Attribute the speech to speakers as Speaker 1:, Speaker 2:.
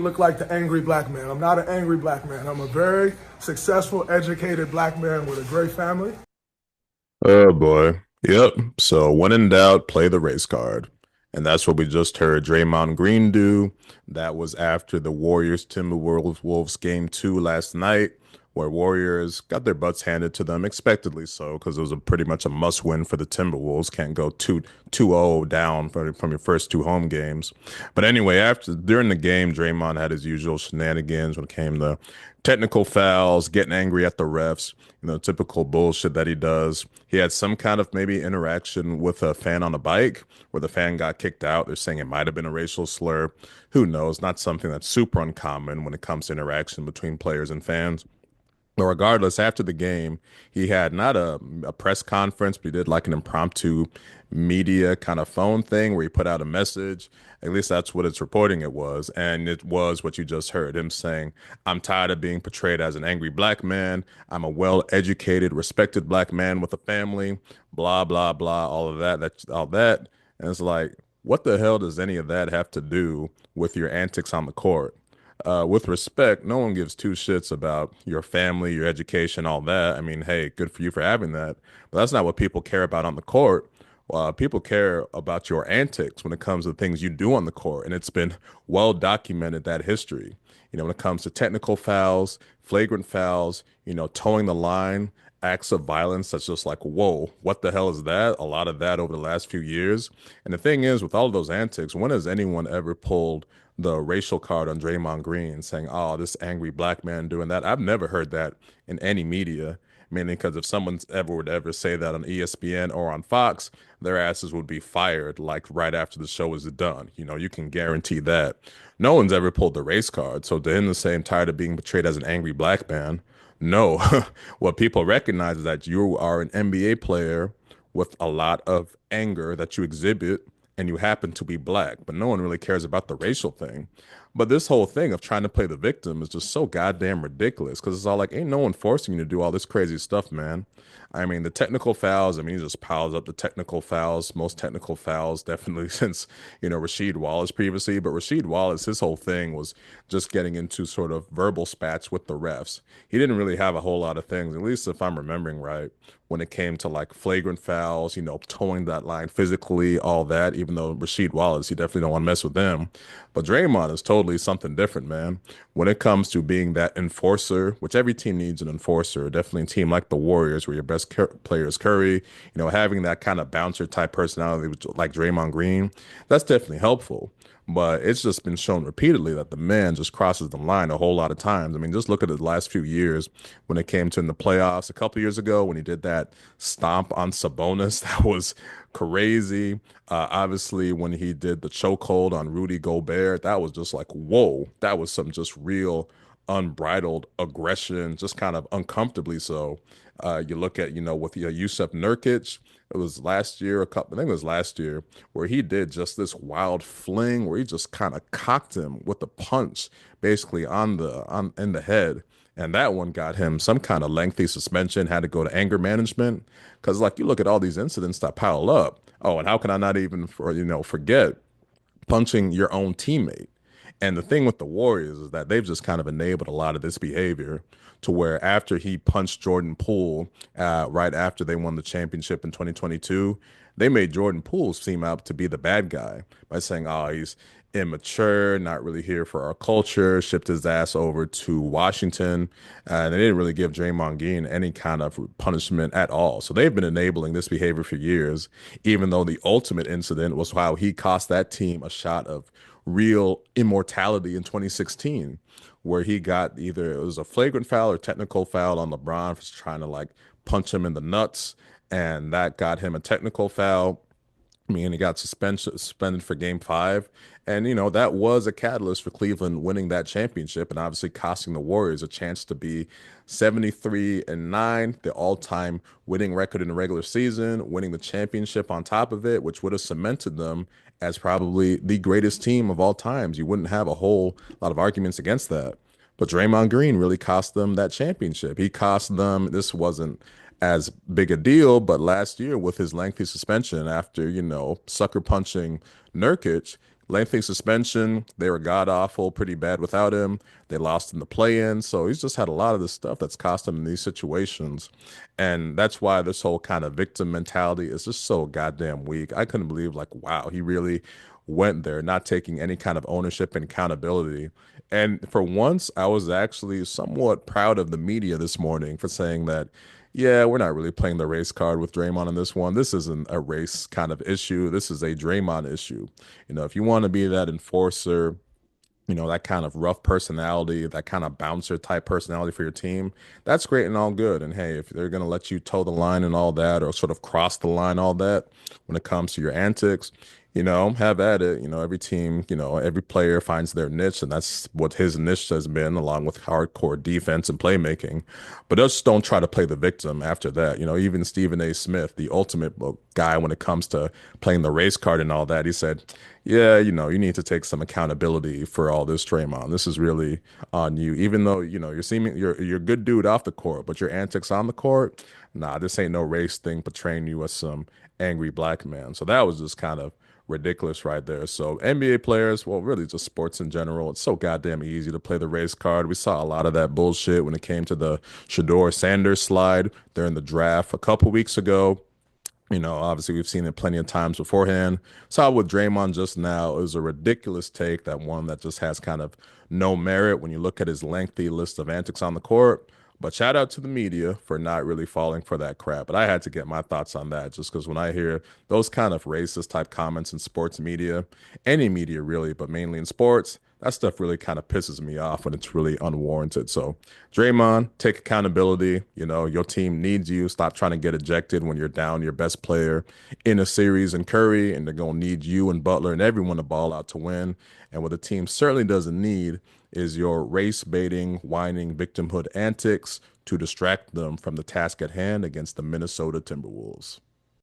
Speaker 1: Look like the angry black man. I'm not an angry black man. I'm a very successful, educated black man with a great family.
Speaker 2: Oh boy. Yep. So when in doubt, play the race card. And that's what we just heard Draymond Green do. That was after the Warriors Timberwolves Wolves game 2 last night, where Warriors got their butts handed to them, expectedly so, because it was pretty much a must win for the Timberwolves. Can't go 2-0 down from your first two home games. But anyway, after during the game, Draymond had his usual shenanigans when it came to technical fouls, getting angry at the refs, typical bullshit that he does. He had some kind of maybe interaction with a fan on a bike where the fan got kicked out. They're saying it might have been a racial slur. Who knows? Not something that's super uncommon when it comes to interaction between players and fans. But regardless, after the game, he had not a press conference, but he did like an impromptu media kind of phone thing where he put out a message. At least that's what it's reporting it was. And it was what you just heard him saying, I'm tired of being portrayed as an angry black man. I'm a well-educated, respected black man with a family, blah, blah, blah, all of that, all that. And it's like, what the hell does any of that have to do with your antics on the court? With respect, no one gives two shits about your family, your education, all that. I mean, hey, good for you for having that. But that's not what people care about on the court. People care about your antics when it comes to things you do on the court. And it's been well documented that history. When it comes to technical fouls, flagrant fouls, towing the line, acts of violence that's just like, whoa, what the hell is that? A lot of that over the last few years. And the thing is, with all of those antics, when has anyone ever pulled the racial card on Draymond Green saying, oh, this angry black man doing that? I've never heard that in any media. Meaning, because if someone ever would ever say that on ESPN or on Fox, their asses would be fired like right after the show is done. You can guarantee that. No one's ever pulled the race card. So to him to say, I'm tired of being portrayed as an angry black man, no. What people recognize is that you are an NBA player with a lot of anger that you exhibit and you happen to be black, but no one really cares about the racial thing. But this whole thing of trying to play the victim is just so goddamn ridiculous because it's all like, ain't no one forcing you to do all this crazy stuff, man. I mean, the technical fouls, I mean, he just piles up the technical fouls, most technical fouls, definitely since, Rasheed Wallace previously. But Rasheed Wallace, his whole thing was just getting into sort of verbal spats with the refs. He didn't really have a whole lot of things, at least if I'm remembering right, when it came to like flagrant fouls, towing that line physically, all that, even though Rasheed Wallace, you definitely don't want to mess with them. But Draymond is totally something different, man. When it comes to being that enforcer, which every team needs an enforcer, definitely a team like the Warriors, where your best player is Curry, having that kind of bouncer type personality, like Draymond Green, that's definitely helpful. But it's just been shown repeatedly that the man just crosses the line a whole lot of times. I mean, just look at the last few years when it came to in the playoffs a couple years ago when he did that stomp on Sabonis. That was crazy. Obviously, when he did the chokehold on Rudy Gobert, that was just like, whoa, that was some just real unbridled aggression, just kind of uncomfortably so. You look at, with Yusuf Nurkic, it was last year, I think it was last year, where he did just this wild fling where he just kind of cocked him with a punch, basically on in the head. And that one got him some kind of lengthy suspension, had to go to anger management. Because, like, you look at all these incidents that pile up. Oh, and how can I not even, forget punching your own teammate? And the thing with the Warriors is that they've just kind of enabled a lot of this behavior to where after he punched Jordan Poole right after they won the championship in 2022, they made Jordan Poole seem out to be the bad guy by saying, oh, he's immature, not really here for our culture, shipped his ass over to Washington. And they didn't really give Draymond Green any kind of punishment at all. So they've been enabling this behavior for years, even though the ultimate incident was how he cost that team a shot of real immortality in 2016, where he got either it was a flagrant foul or technical foul on LeBron for trying to like punch him in the nuts, and that got him a technical foul. I mean, he got suspended for game 5. And, that was a catalyst for Cleveland winning that championship and obviously costing the Warriors a chance to be 73-9, the all-time winning record in the regular season, winning the championship on top of it, which would have cemented them as probably the greatest team of all times. You wouldn't have a whole lot of arguments against that. But Draymond Green really cost them that championship. He cost them, this wasn't as big a deal, but last year with his lengthy suspension after, sucker punching Nurkic, lengthy suspension. They were god awful, pretty bad without him. They lost in the play-in, so he's just had a lot of the stuff that's cost him in these situations, and that's why this whole kind of victim mentality is just so goddamn weak. I couldn't believe, like, wow, he really went there, not taking any kind of ownership and accountability. And for once, I was actually somewhat proud of the media this morning for saying that, yeah, we're not really playing the race card with Draymond on this one. This isn't a race kind of issue. This is a Draymond issue. If you want to be that enforcer, that kind of rough personality, that kind of bouncer type personality for your team, that's great and all good. And hey, if they're going to let you toe the line and all that, or sort of cross the line, all that, when it comes to your antics, have at it. Every team, every player finds their niche, and that's what his niche has been, along with hardcore defense and playmaking. But just don't try to play the victim after that. Even Stephen A. Smith, the ultimate guy when it comes to playing the race card and all that, he said, yeah, you need to take some accountability for all this, Draymond. This is really on you. Even though, you're a good dude off the court, but your antics on the court, nah, this ain't no race thing portraying you as some angry black man. So that was just kind of ridiculous right there. So NBA players, well, really just sports in general, it's so goddamn easy to play the race card. We saw a lot of that bullshit when it came to the Shador Sanders slide during the draft a couple weeks ago. Obviously we've seen it plenty of times beforehand. Saw with Draymond just now is a ridiculous take, that one that just has kind of no merit when you look at his lengthy list of antics on the court. But shout out to the media for not really falling for that crap. But I had to get my thoughts on that, just because when I hear those kind of racist type comments in sports media, any media really, but mainly in sports, that stuff really kind of pisses me off when it's really unwarranted. So, Draymond, take accountability. Your team needs you. Stop trying to get ejected when you're down your best player in a series in Curry, and they're going to need you and Butler and everyone to ball out to win. And what the team certainly doesn't need is your race baiting, whining, victimhood antics to distract them from the task at hand against the Minnesota Timberwolves.